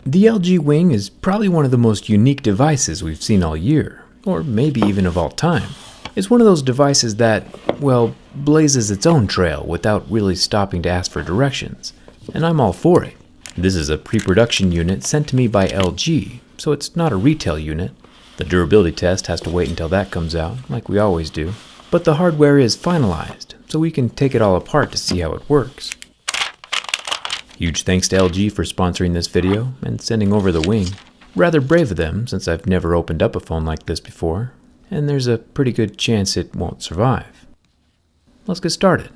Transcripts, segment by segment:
The LG Wing is probably one of the most unique devices we've seen all year, or maybe even of all time. It's one of those devices that, well, blazes its own trail without really stopping to ask for directions, and I'm all for it. This is a pre-production unit sent to me by LG, so it's not a retail unit. The durability test has to wait until that comes out, like we always do, but the hardware is finalized, so we can take it all apart to see how it works. Huge thanks to LG for sponsoring this video and sending over the Wing. Rather brave of them since I've never opened up a phone like this before, and there's a pretty good chance it won't survive. Let's get started.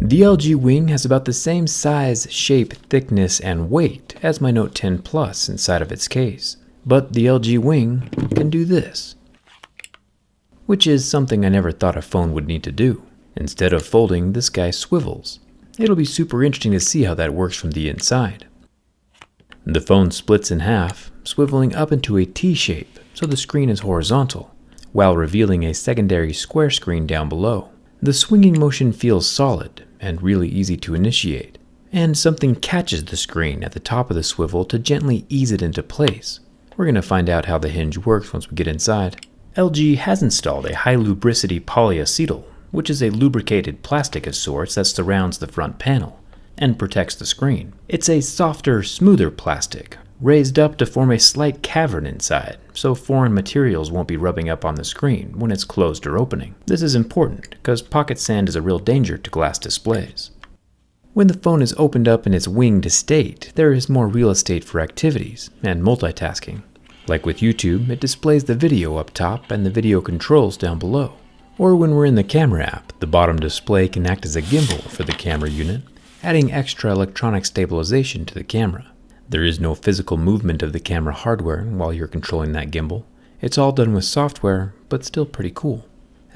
The LG Wing has about the same size, shape, thickness, and weight as my Note 10 Plus inside of its case, but the LG Wing can do this, which is something I never thought a phone would need to do. Instead of folding, this guy swivels. It'll be super interesting to see how that works from the inside. The phone splits in half, swiveling up into a T shape so the screen is horizontal, while revealing a secondary square screen down below. The swinging motion feels solid and really easy to initiate, and something catches the screen at the top of the swivel to gently ease it into place. We're going to find out how the hinge works once we get inside. LG has installed a high lubricity polyacetal, which is a lubricated plastic of sorts that surrounds the front panel and protects the screen. It's a softer, smoother plastic, raised up to form a slight cavern inside, so foreign materials won't be rubbing up on the screen when it's closed or opening. This is important because pocket sand is a real danger to glass displays. When the phone is opened up in its winged state, there is more real estate for activities and multitasking. Like with YouTube, it displays the video up top and the video controls down below. Or when we're in the camera app, the bottom display can act as a gimbal for the camera unit, adding extra electronic stabilization to the camera. There is no physical movement of the camera hardware while you're controlling that gimbal. It's all done with software, but still pretty cool.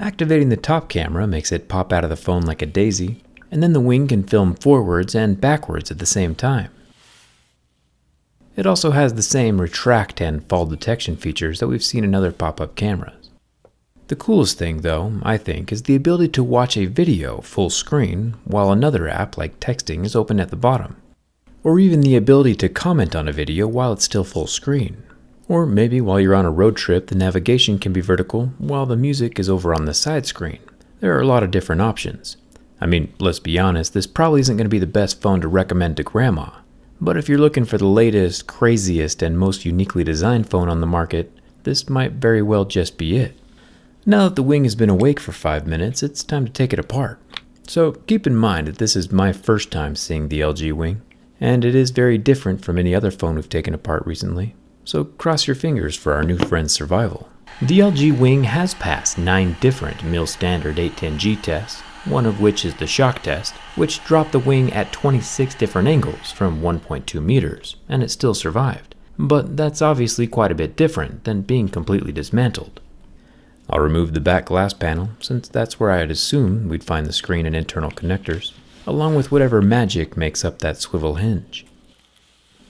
Activating the top camera makes it pop out of the phone like a daisy, and then the Wing can film forwards and backwards at the same time. It also has the same retract and fall detection features that we've seen in other pop-up cameras. The coolest thing though, I think, is the ability to watch a video full screen while another app like texting is open at the bottom. Or even the ability to comment on a video while it's still full screen. Or maybe while you're on a road trip, the navigation can be vertical while the music is over on the side screen. There are a lot of different options. I mean, let's be honest, this probably isn't going to be the best phone to recommend to grandma. But if you're looking for the latest, craziest, and most uniquely designed phone on the market, this might very well just be it. Now that the Wing has been awake for 5 minutes, it's time to take it apart. So keep in mind that this is my first time seeing the LG Wing, and it is very different from any other phone we've taken apart recently. So cross your fingers for our new friend's survival. The LG Wing has passed 9 different mil standard 810G tests, one of which is the shock test, which dropped the Wing at 26 different angles from 1.2 meters, and it still survived. But that's obviously quite a bit different than being completely dismantled. I'll remove the back glass panel, since that's where I'd assume we'd find the screen and internal connectors, along with whatever magic makes up that swivel hinge.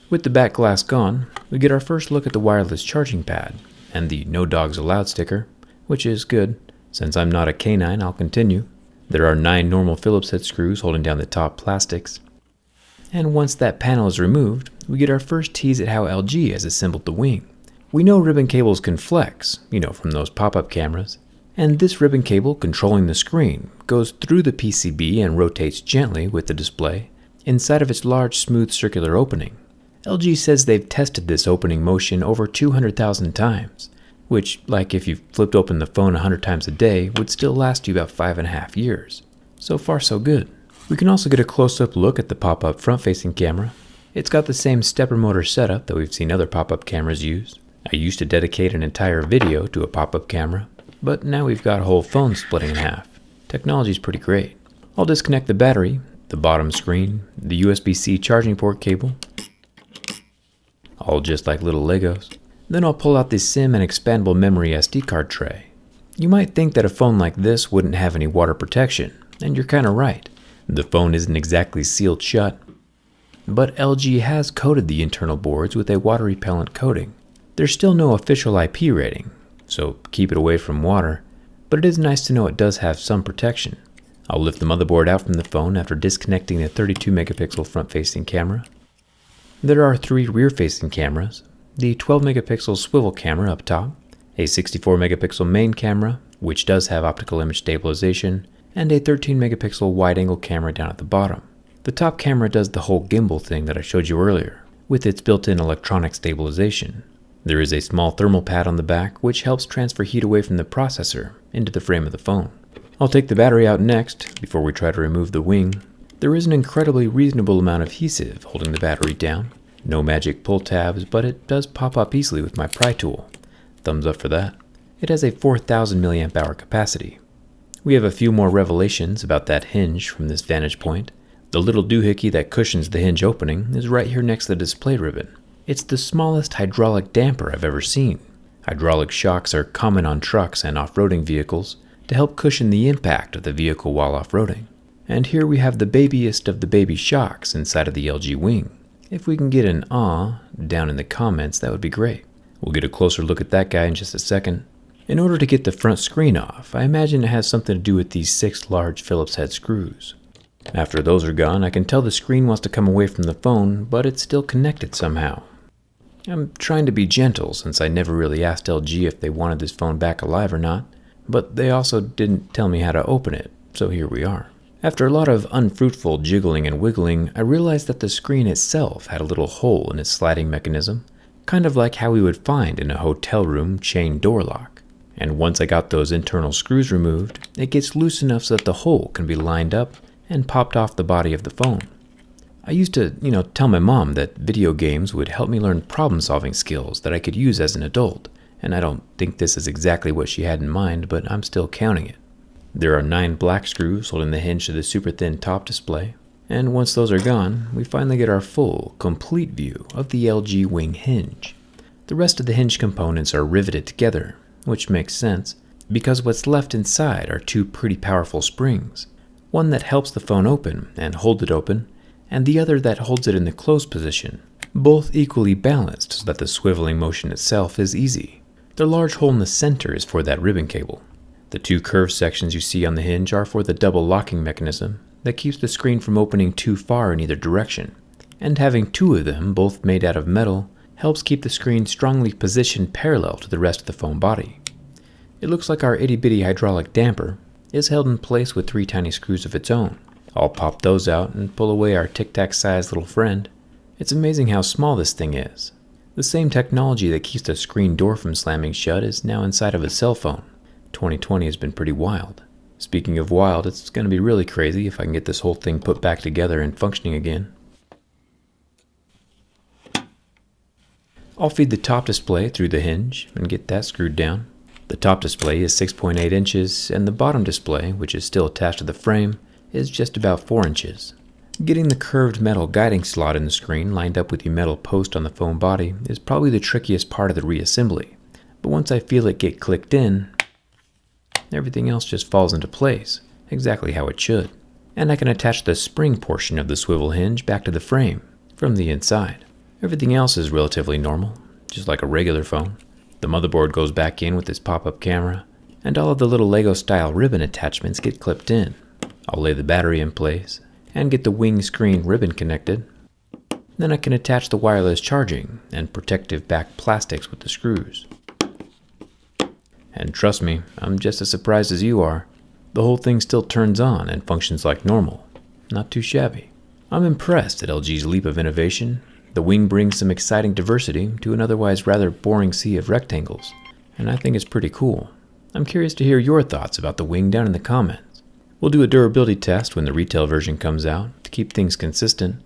With the back glass gone, we get our first look at the wireless charging pad, and the "No Dogs Allowed" sticker, which is good. Since I'm not a canine, I'll continue. There are 9 normal Phillips head screws holding down the top plastics. And once that panel is removed, we get our first tease at how LG has assembled the Wing. We know ribbon cables can flex, from those pop-up cameras. And this ribbon cable controlling the screen goes through the PCB and rotates gently with the display inside of its large smooth circular opening. LG says they've tested this opening motion over 200,000 times, which, like if you flipped open the phone 100 times a day, would still last you about 5.5 years. So far so good. We can also get a close-up look at the pop-up front-facing camera. It's got the same stepper motor setup that we've seen other pop-up cameras use. I used to dedicate an entire video to a pop-up camera, but now we've got a whole phone splitting in half. Technology's pretty great. I'll disconnect the battery, the bottom screen, the USB-C charging port cable, all just like little Legos. Then I'll pull out the SIM and expandable memory SD card tray. You might think that a phone like this wouldn't have any water protection, and you're kinda right. The phone isn't exactly sealed shut, but LG has coated the internal boards with a water-repellent coating. There's still no official IP rating, so keep it away from water, but it is nice to know it does have some protection. I'll lift the motherboard out from the phone after disconnecting the 32 megapixel front-facing camera. There are 3 rear-facing cameras, the 12 megapixel swivel camera up top, a 64 megapixel main camera, which does have optical image stabilization, and a 13 megapixel wide-angle camera down at the bottom. The top camera does the whole gimbal thing that I showed you earlier, with its built-in electronic stabilization. There is a small thermal pad on the back which helps transfer heat away from the processor into the frame of the phone. I'll take the battery out next, before we try to remove the wing. There is an incredibly reasonable amount of adhesive holding the battery down. No magic pull tabs, but it does pop up easily with my pry tool. Thumbs up for that. It has a 4,000 mAh capacity. We have a few more revelations about that hinge from this vantage point. The little doohickey that cushions the hinge opening is right here next to the display ribbon. It's the smallest hydraulic damper I've ever seen. Hydraulic shocks are common on trucks and off-roading vehicles to help cushion the impact of the vehicle while off-roading. And here we have the babiest of the baby shocks inside of the LG Wing. If we can get an "ah" down in the comments, that would be great. We'll get a closer look at that guy in just a second. In order to get the front screen off, I imagine it has something to do with these 6 large Phillips head screws. After those are gone, I can tell the screen wants to come away from the phone, but it's still connected somehow. I'm trying to be gentle since I never really asked LG if they wanted this phone back alive or not, but they also didn't tell me how to open it, so here we are. After a lot of unfruitful jiggling and wiggling, I realized that the screen itself had a little hole in its sliding mechanism, kind of like how we would find in a hotel room chain door lock. And once I got those internal screws removed, it gets loose enough so that the hole can be lined up and popped off the body of the phone. I used to, tell my mom that video games would help me learn problem-solving skills that I could use as an adult, and I don't think this is exactly what she had in mind, but I'm still counting it. There are 9 black screws holding the hinge to the super thin top display, and once those are gone, we finally get our full, complete view of the LG Wing hinge. The rest of the hinge components are riveted together, which makes sense, because what's left inside are 2 pretty powerful springs. One that helps the phone open and hold it open, and the other that holds it in the closed position, both equally balanced so that the swiveling motion itself is easy. The large hole in the center is for that ribbon cable. The 2 curved sections you see on the hinge are for the double locking mechanism that keeps the screen from opening too far in either direction, and having 2 of them, both made out of metal, helps keep the screen strongly positioned parallel to the rest of the phone body. It looks like our itty-bitty hydraulic damper is held in place with 3 tiny screws of its own. I'll pop those out and pull away our tic-tac-sized little friend. It's amazing how small this thing is. The same technology that keeps the screen door from slamming shut is now inside of a cell phone. 2020 has been pretty wild. Speaking of wild, it's going to be really crazy if I can get this whole thing put back together and functioning again. I'll feed the top display through the hinge and get that screwed down. The top display is 6.8 inches, and the bottom display, which is still attached to the frame, is just about 4 inches. Getting the curved metal guiding slot in the screen lined up with the metal post on the phone body is probably the trickiest part of the reassembly, but once I feel it get clicked in, everything else just falls into place, exactly how it should. And I can attach the spring portion of the swivel hinge back to the frame from the inside. Everything else is relatively normal, just like a regular phone. The motherboard goes back in with this pop-up camera, and all of the little Lego-style ribbon attachments get clipped in. I'll lay the battery in place and get the wing screen ribbon connected. Then I can attach the wireless charging and protective back plastics with the screws. And trust me, I'm just as surprised as you are. The whole thing still turns on and functions like normal. Not too shabby. I'm impressed at LG's leap of innovation. The Wing brings some exciting diversity to an otherwise rather boring sea of rectangles, and I think it's pretty cool. I'm curious to hear your thoughts about the Wing down in the comments. We'll do a durability test when the retail version comes out to keep things consistent.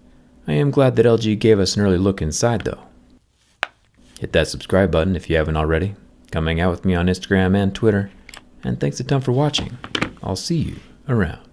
I am glad that LG gave us an early look inside though. Hit that subscribe button if you haven't already. Come hang out with me on Instagram and Twitter. And thanks a ton for watching. I'll see you around.